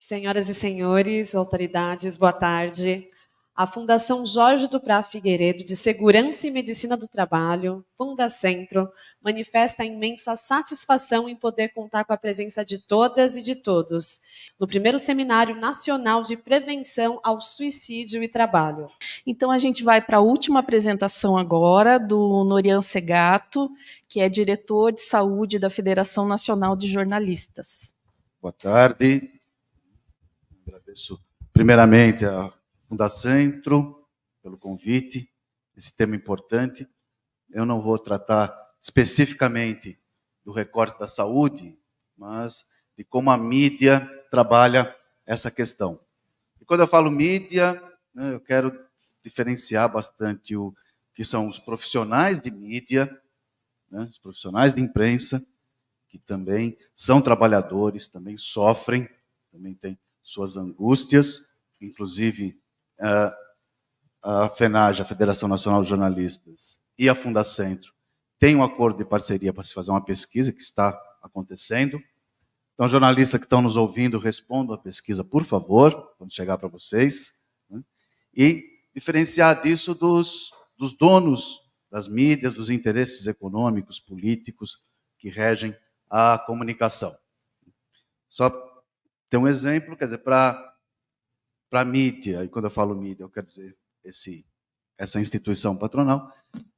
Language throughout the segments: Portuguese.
Senhoras e senhores, autoridades, boa tarde. A Fundação Jorge do Prá Figueiredo de Segurança e Medicina do Trabalho, Fundacentro, manifesta a imensa satisfação em poder contar com a presença de todas e de todos no primeiro Seminário Nacional de Prevenção ao Suicídio e Trabalho. Então, a gente vai para a última apresentação agora do Norian Segato, que é diretor de saúde da Federação Nacional de Jornalistas. Boa tarde. Agradeço primeiramente a Fundacentro pelo convite, esse tema importante. Eu não vou tratar especificamente do recorte da saúde, mas de como a mídia trabalha essa questão. E quando eu falo mídia, né, eu quero diferenciar bastante o que são os profissionais de mídia, né, os profissionais de imprensa, que também são trabalhadores, também sofrem, também têm suas angústias, inclusive a FENAGE, a Federação Nacional de Jornalistas, e a Fundacentro têm um acordo de parceria para se fazer uma pesquisa que está acontecendo. Então, jornalistas que estão nos ouvindo, respondam a pesquisa, por favor, quando chegar para vocês, né? E diferenciar disso dos donos das mídias, dos interesses econômicos, políticos que regem a comunicação. Só ter um exemplo, quer dizer, para a mídia, e quando eu falo mídia, eu quero dizer essa instituição patronal,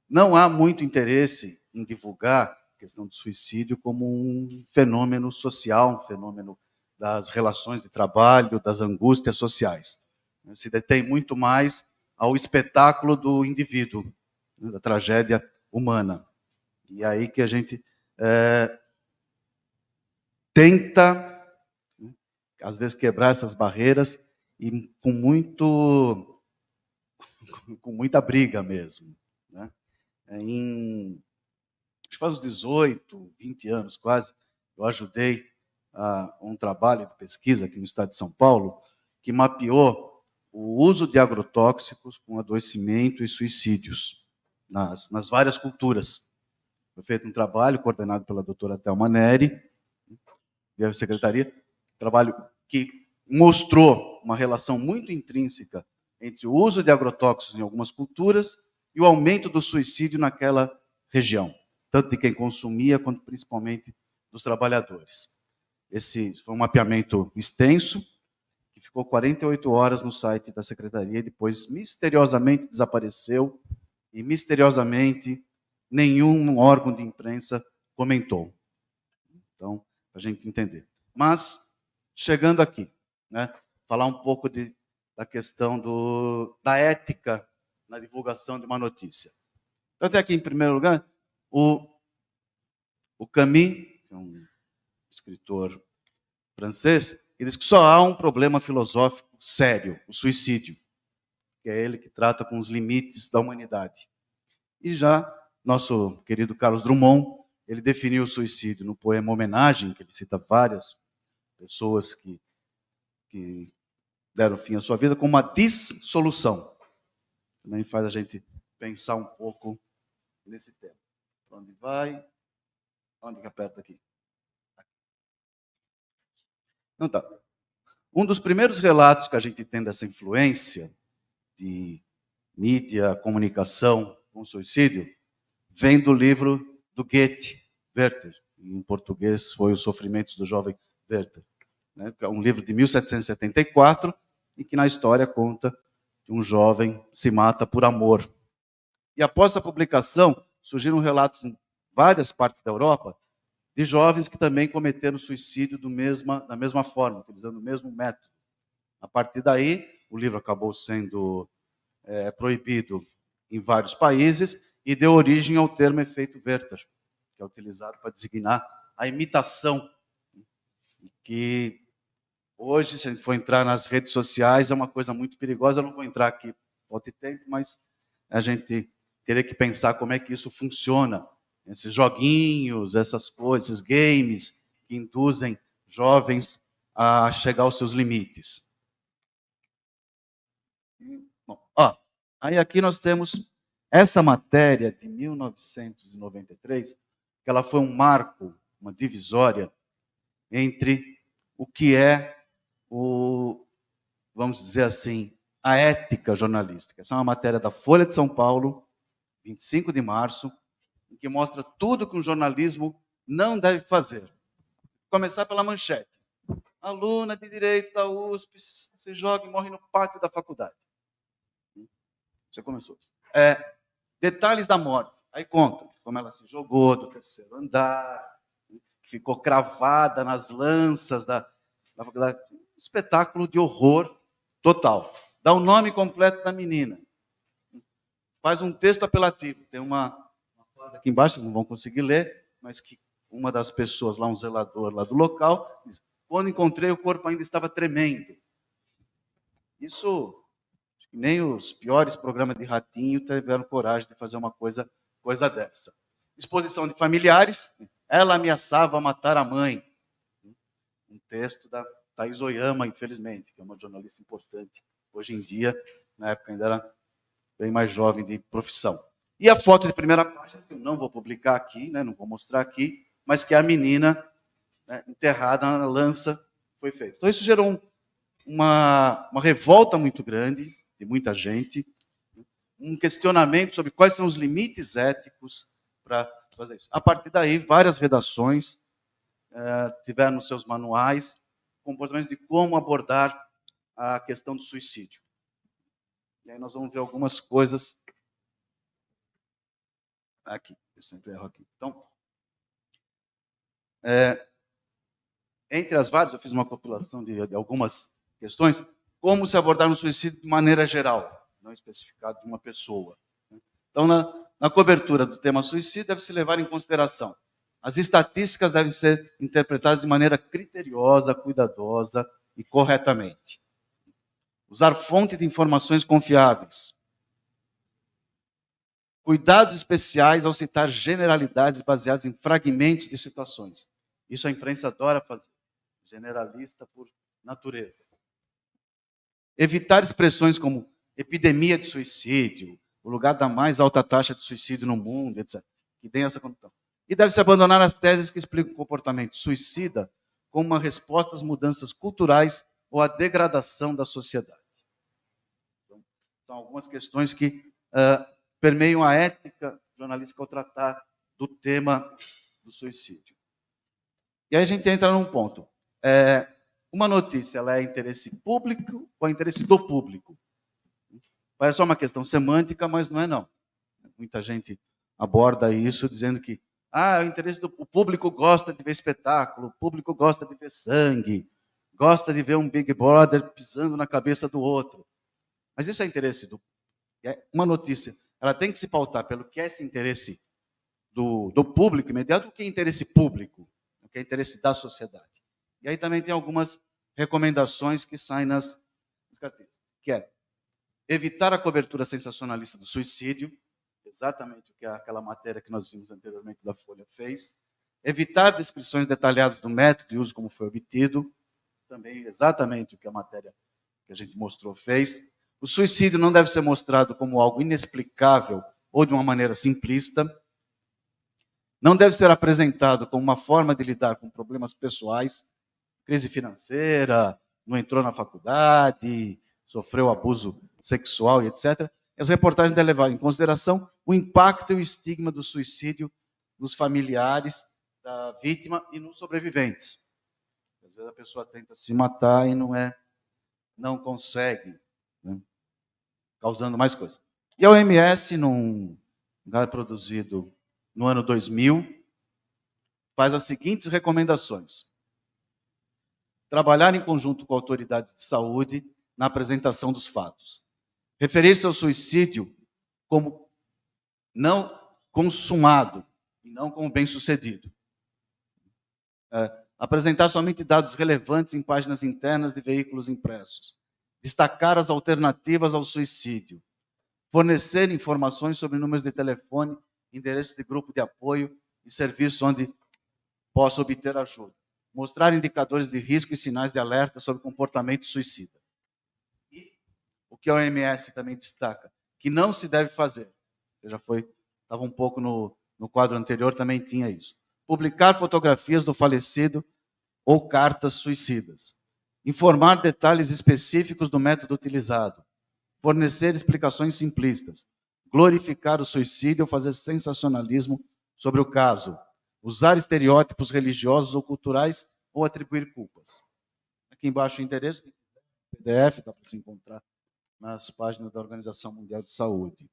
não há muito interesse em divulgar a questão do suicídio como um fenômeno social, um fenômeno das relações de trabalho, das angústias sociais. Se detém muito mais ao espetáculo do indivíduo, da tragédia humana. E aí que a gente tenta, às vezes, quebrar essas barreiras e com muita briga mesmo, né? Acho que faz uns 18, 20 anos quase, eu ajudei a um trabalho de pesquisa aqui no estado de São Paulo, que mapeou o uso de agrotóxicos com adoecimento e suicídios nas várias culturas. Foi feito um trabalho coordenado pela doutora Thelma Neri, da secretaria, trabalho que mostrou uma relação muito intrínseca entre o uso de agrotóxicos em algumas culturas e o aumento do suicídio naquela região, tanto de quem consumia quanto principalmente dos trabalhadores. Esse foi um mapeamento extenso, que ficou 48 horas no site da secretaria e depois misteriosamente desapareceu e misteriosamente nenhum órgão de imprensa comentou. Então, para a gente entender. Mas, chegando aqui, né, falar um pouco da questão da ética na divulgação de uma notícia. Então, tem aqui, em primeiro lugar, o Camus, que é um escritor francês, que diz que só há um problema filosófico sério, o suicídio, que é ele que trata com os limites da humanidade. E já nosso querido Carlos Drummond, ele definiu o suicídio no poema Homenagem, que ele cita várias pessoas que deram fim à sua vida, como uma dissolução. Também faz a gente pensar um pouco nesse tema. Para onde vai? Onde que aperta aqui? Então tá. Um dos primeiros relatos que a gente tem dessa influência de mídia, comunicação com suicídio, vem do livro do Goethe, Werther. Em português foi Os Sofrimentos do Jovem Werther. Né? É um livro de 1774, e que na história conta que um jovem se mata por amor. E após essa publicação, surgiram relatos em várias partes da Europa de jovens que também cometeram suicídio da mesma forma, utilizando o mesmo método. A partir daí, o livro acabou sendo proibido em vários países e deu origem ao termo efeito Werther, que é utilizado para designar a imitação, que hoje, se a gente for entrar nas redes sociais, é uma coisa muito perigosa. Eu não vou entrar aqui, falta de tempo, mas a gente teria que pensar como é que isso funciona. Esses joguinhos, essas coisas, esses games que induzem jovens a chegar aos seus limites. Bom, aí aqui nós temos essa matéria de 1993, que ela foi um marco, uma divisória entre o que é vamos dizer assim, a ética jornalística. Essa é uma matéria da Folha de São Paulo, 25 de março, em que mostra tudo que um jornalismo não deve fazer. Começar pela manchete. Aluna de Direito da USP se joga e morre no pátio da faculdade. Já começou. Detalhes da morte. Aí conta como ela se jogou do terceiro andar, ficou cravada nas lanças da faculdade. Espetáculo de horror total. Dá o nome completo da menina. Faz um texto apelativo. Tem uma placa aqui embaixo, vocês não vão conseguir ler, mas que uma das pessoas lá, um zelador lá do local, diz: quando encontrei, o corpo ainda estava tremendo. Isso, nem os piores programas de ratinho tiveram coragem de fazer uma coisa dessa. Exposição de familiares. Ela ameaçava matar a mãe. Um texto da Thaís Oyama, infelizmente, que é uma jornalista importante hoje em dia. Na época ainda era bem mais jovem de profissão. E a foto de primeira página, que eu não vou publicar aqui, né, não vou mostrar aqui, mas que é a menina, né, enterrada na lança, foi feito. Então isso gerou uma revolta muito grande de muita gente, um questionamento sobre quais são os limites éticos para fazer isso. A partir daí, várias redações tiveram nos seus manuais comportamentos de como abordar a questão do suicídio. E aí nós vamos ver algumas coisas aqui. Eu sempre erro aqui. Então, entre as várias, eu fiz uma compilação de algumas questões, como se abordar um suicídio de maneira geral, não especificado de uma pessoa. Então, na cobertura do tema suicídio, deve-se levar em consideração: as estatísticas devem ser interpretadas de maneira criteriosa, cuidadosa e corretamente. Usar fonte de informações confiáveis. Cuidados especiais ao citar generalidades baseadas em fragmentos de situações. Isso a imprensa adora fazer. Generalista por natureza. Evitar expressões como epidemia de suicídio, o lugar da mais alta taxa de suicídio no mundo, etc. Que tem essa condição. E deve-se abandonar as teses que explicam o comportamento suicida como uma resposta às mudanças culturais ou à degradação da sociedade. Então, são algumas questões que permeiam a ética jornalística ao tratar do tema do suicídio. E aí a gente entra num ponto. Uma notícia, ela é interesse público ou é interesse do público? Parece só uma questão semântica, mas não é não. Muita gente aborda isso dizendo que o interesse o público gosta de ver espetáculo, o público gosta de ver sangue, gosta de ver um Big Brother pisando na cabeça do outro. Mas isso é interesse do... Uma notícia, ela tem que se pautar pelo que é esse interesse do público imediato, o que é interesse público, o que é interesse da sociedade. E aí também tem algumas recomendações que saem nas cartilhas, que é evitar a cobertura sensacionalista do suicídio, exatamente o que aquela matéria que nós vimos anteriormente da Folha fez. Evitar descrições detalhadas do método de uso, como foi obtido, também exatamente o que a matéria que a gente mostrou fez. O suicídio não deve ser mostrado como algo inexplicável ou de uma maneira simplista. Não deve ser apresentado como uma forma de lidar com problemas pessoais, crise financeira, não entrou na faculdade, sofreu abuso sexual e etc. As reportagens devem levar em consideração o impacto e o estigma do suicídio nos familiares da vítima e nos sobreviventes. Às vezes a pessoa tenta se matar e não consegue, né? Causando mais coisa. E a OMS, num dado produzido no ano 2000, faz as seguintes recomendações: trabalhar em conjunto com autoridades de saúde na apresentação dos fatos. Referir-se ao suicídio como não consumado e não como bem-sucedido. Apresentar somente dados relevantes em páginas internas de veículos impressos. Destacar as alternativas ao suicídio. Fornecer informações sobre números de telefone, endereços de grupo de apoio e serviços onde possa obter ajuda. Mostrar indicadores de risco e sinais de alerta sobre comportamento suicida. E o que a OMS também destaca, que não se deve fazer, estava um pouco no quadro anterior, também tinha isso. Publicar fotografias do falecido ou cartas suicidas. informar detalhes específicos do método utilizado, fornecer explicações simplistas, glorificar o suicídio ou fazer sensacionalismo sobre o caso, usar estereótipos religiosos ou culturais ou atribuir culpas. Aqui embaixo o endereço, PDF, dá para se encontrar nas páginas da Organização Mundial de Saúde.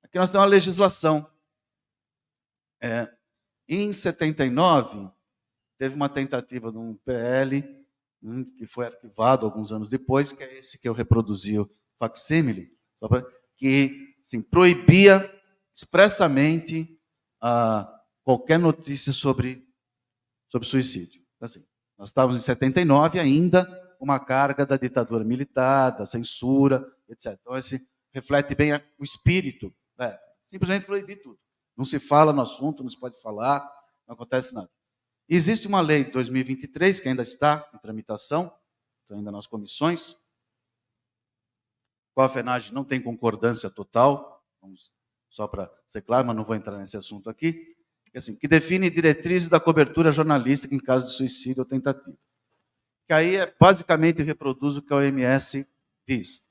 Aqui nós temos a legislação. Em 79, teve uma tentativa de um PL, que foi arquivado alguns anos depois, que é esse que eu reproduzi, o facsímile, que assim, proibia expressamente qualquer notícia sobre suicídio. Assim, nós estávamos em 79 ainda, uma carga da ditadura militar, da censura, etc. Então, esse reflete bem o espírito, simplesmente proibir tudo. Não se fala no assunto, não se pode falar, não acontece nada. Existe uma lei de 2023, que ainda está em tramitação, ainda nas comissões, com a FENAGE não tem concordância total, só para ser claro, mas não vou entrar nesse assunto aqui, que define diretrizes da cobertura jornalística em caso de suicídio ou tentativa. Que aí basicamente reproduz o que a OMS diz.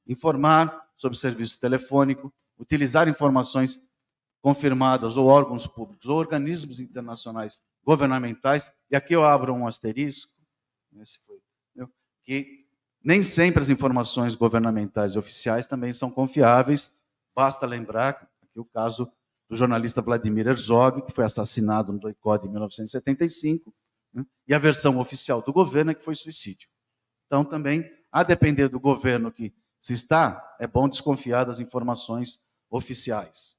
Informar sobre serviço telefônico, utilizar informações confirmadas ou órgãos públicos ou organismos internacionais governamentais, e aqui eu abro um asterisco, que nem sempre as informações governamentais e oficiais também são confiáveis. Basta lembrar aqui o caso do jornalista Vladimir Herzog, que foi assassinado no DOI-CODE em 1975, e a versão oficial do governo é que foi suicídio. Então, também, a depender do governo que se está, é bom desconfiar das informações oficiais.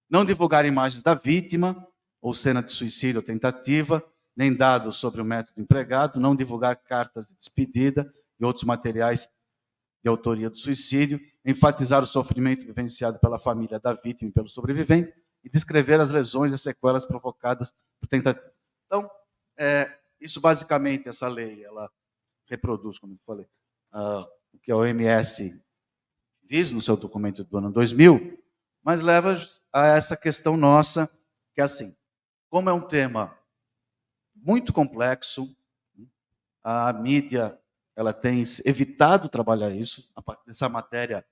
Não divulgar imagens da vítima, ou cena de suicídio ou tentativa, nem dados sobre o método empregado, não divulgar cartas de despedida e outros materiais de autoria do suicídio, enfatizar o sofrimento vivenciado pela família da vítima e pelo sobrevivente, e descrever as lesões e sequelas provocadas por tentativa. Então, isso basicamente, essa lei, ela reproduz, como eu falei, o que a OMS diz no seu documento do ano 2000, mas leva a essa questão nossa, que é assim, como é um tema muito complexo, a mídia ela tem evitado trabalhar isso, a partir dessa matéria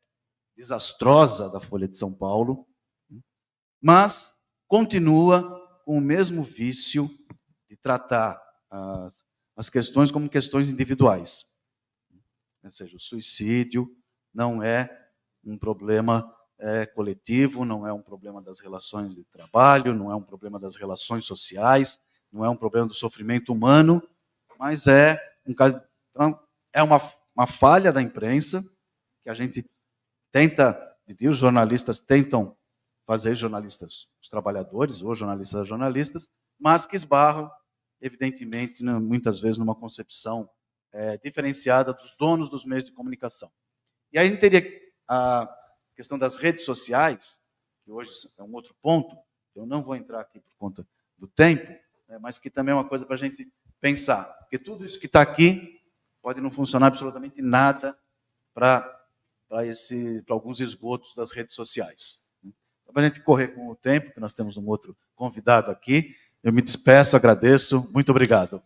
desastrosa da Folha de São Paulo, mas continua com o mesmo vício de tratar as questões como questões individuais. Ou seja, o suicídio não é um problema coletivo, não é um problema das relações de trabalho, não é um problema das relações sociais, não é um problema do sofrimento humano, mas é uma falha da imprensa que a gente tenta, os jornalistas tentam fazer os trabalhadores, ou jornalistas, mas que esbarram, evidentemente, muitas vezes, numa concepção diferenciada dos donos dos meios de comunicação. E aí a gente teria a questão das redes sociais, que hoje é um outro ponto, eu não vou entrar aqui por conta do tempo, mas que também é uma coisa para a gente pensar, porque tudo isso que está aqui pode não funcionar absolutamente nada para alguns esgotos das redes sociais. Para a gente correr com o tempo, que nós temos um outro convidado aqui, eu me despeço, agradeço, muito obrigado.